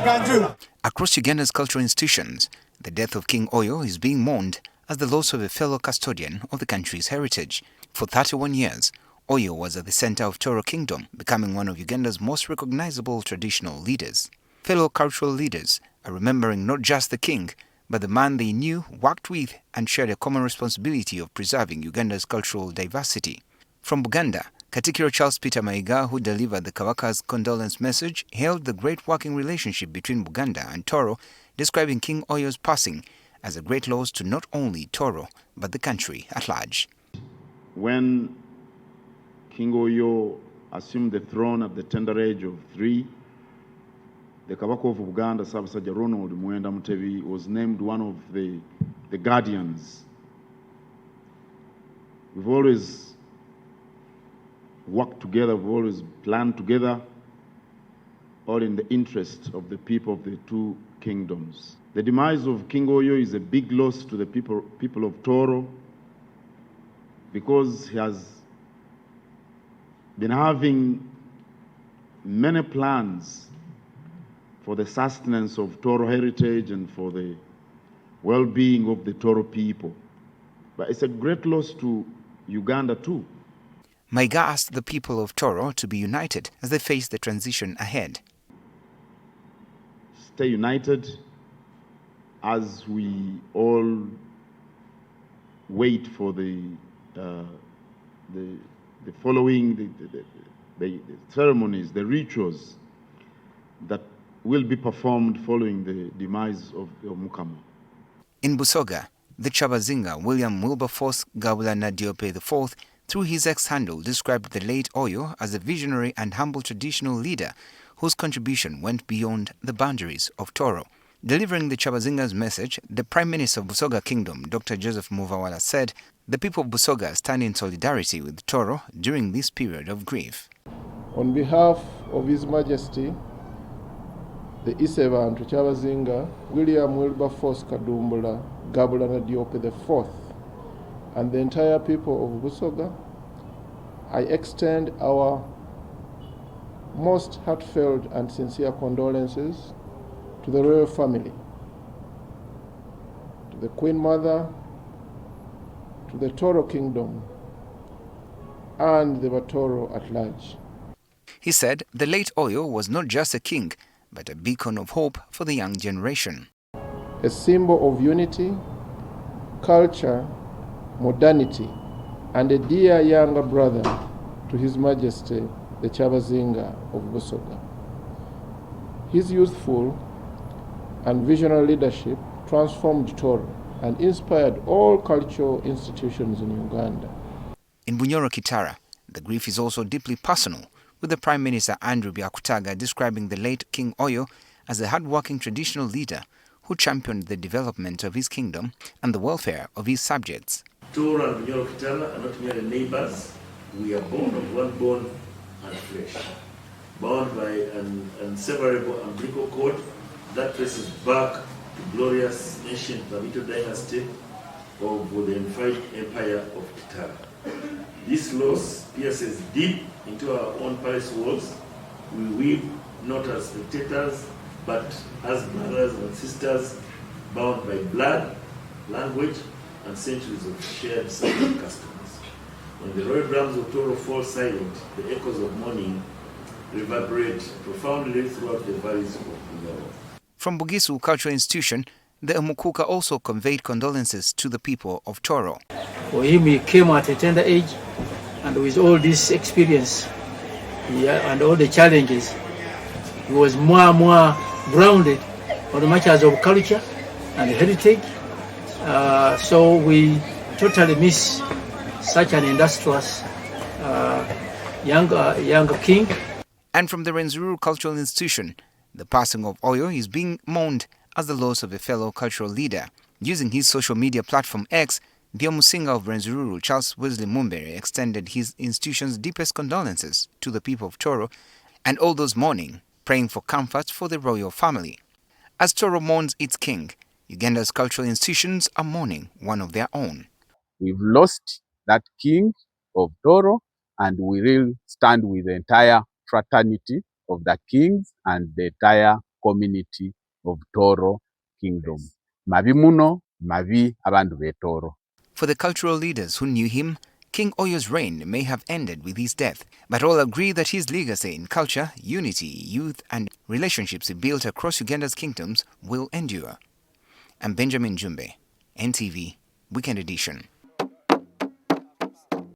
Across Uganda's cultural institutions, the death of King Oyo is being mourned as the loss of a fellow custodian of the country's heritage. For 31 years, Oyo was at the center of Tooro Kingdom, becoming one of Uganda's most recognizable traditional leaders. Fellow cultural leaders are remembering not just the king, but the man they knew, worked with, and shared a common responsibility of preserving Uganda's cultural diversity. From Buganda, Katikiro Charles Peter Mayiga, who delivered the Kabaka's condolence message, hailed the great working relationship between Buganda and Tooro, describing King Oyo's passing as a great loss to not only Tooro, but the country at large. When King Oyo assumed the throne at the tender age of 3, the Kabaka of Uganda, Ssaabasajja Ronald Muwenda Mutebi, was named one of the guardians. We've always worked together, we've always planned together, all in the interest of the people of the two kingdoms. The demise of King Oyo is a big loss to the people of Tooro, because he has been having many plans for the sustenance of Tooro heritage and for the well-being of the Tooro people. But it's a great loss to Uganda too. Mayiga asked the people of Tooro to be united as they face the transition ahead. Stay united as we all wait for the following the ceremonies, the rituals that will be performed following the demise of Omukama. In Busoga, the Kyabazinga William Wilberforce Gabulana Diop IV, through his ex-handle, described the late Oyo as a visionary and humble traditional leader whose contribution went beyond the boundaries of Tooro. Delivering the Kyabazinga's message, the Prime Minister of Busoga Kingdom, Dr. Joseph Muvawala, said the people of Busoga stand in solidarity with Tooro during this period of grief. On behalf of His Majesty, the Isebantu Kyabazinga William Wilberforce Kadumbula Gabulana Diop IV, and the entire people of Busoga, I extend our most heartfelt and sincere condolences to the royal family, to the Queen Mother, to the Tooro Kingdom, and the Batoro at large. He said the late Oyo was not just a king, but a beacon of hope for the young generation. A symbol of unity, culture, modernity, and a dear younger brother to His Majesty, the Kyabazinga of Busoga. His youthful and visionary leadership transformed Tooro and inspired all cultural institutions in Uganda. In Bunyoro Kitara, the grief is also deeply personal, with the Prime Minister Andrew Byakutaga describing the late King Oyo as a hardworking traditional leader who championed the development of his kingdom and the welfare of his subjects. Tooro and Bunyoro Kitara are not merely neighbors. We are born of one bone and flesh, bound by an inseparable umbilical cord that traces back to glorious ancient Babito dynasty of the unified empire of Kitara. This loss pierces deep into our own palace walls. We weep not as spectators, but as brothers and sisters bound by blood, language, and centuries of shared sacred customs. When the royal drums of Tooro fall silent, the echoes of mourning reverberate profoundly throughout the valleys of Bunyoro. From Bugisu Cultural Institution, the Omukuka also conveyed condolences to the people of Tooro. For him, he came at a tender age, and with all this experience and all the challenges, he was more grounded on the matters of culture and heritage. So we totally miss such an industrious younger king. And from the Rwenzururu Cultural Institution, the passing of Oyo is being mourned as the loss of a fellow cultural leader. Using his social media platform X, the Omusinga of Rwenzururu, Charles Wesley Mumbere, extended his institution's deepest condolences to the people of Tooro and all those mourning, praying for comfort for the royal family. As Tooro mourns its king, Uganda's cultural institutions are mourning one of their own. We've lost that king of Tooro, and we will stand with the entire fraternity of the kings and the entire community of Tooro Kingdom. Mabi muno, mabi abantu be Tooro. For the cultural leaders who knew him, King Oyo's reign may have ended with his death, but all agree that his legacy in culture, unity, youth and relationships he built across Uganda's kingdoms will endure. I'm Benjamin Jumbe, NTV, Weekend Edition.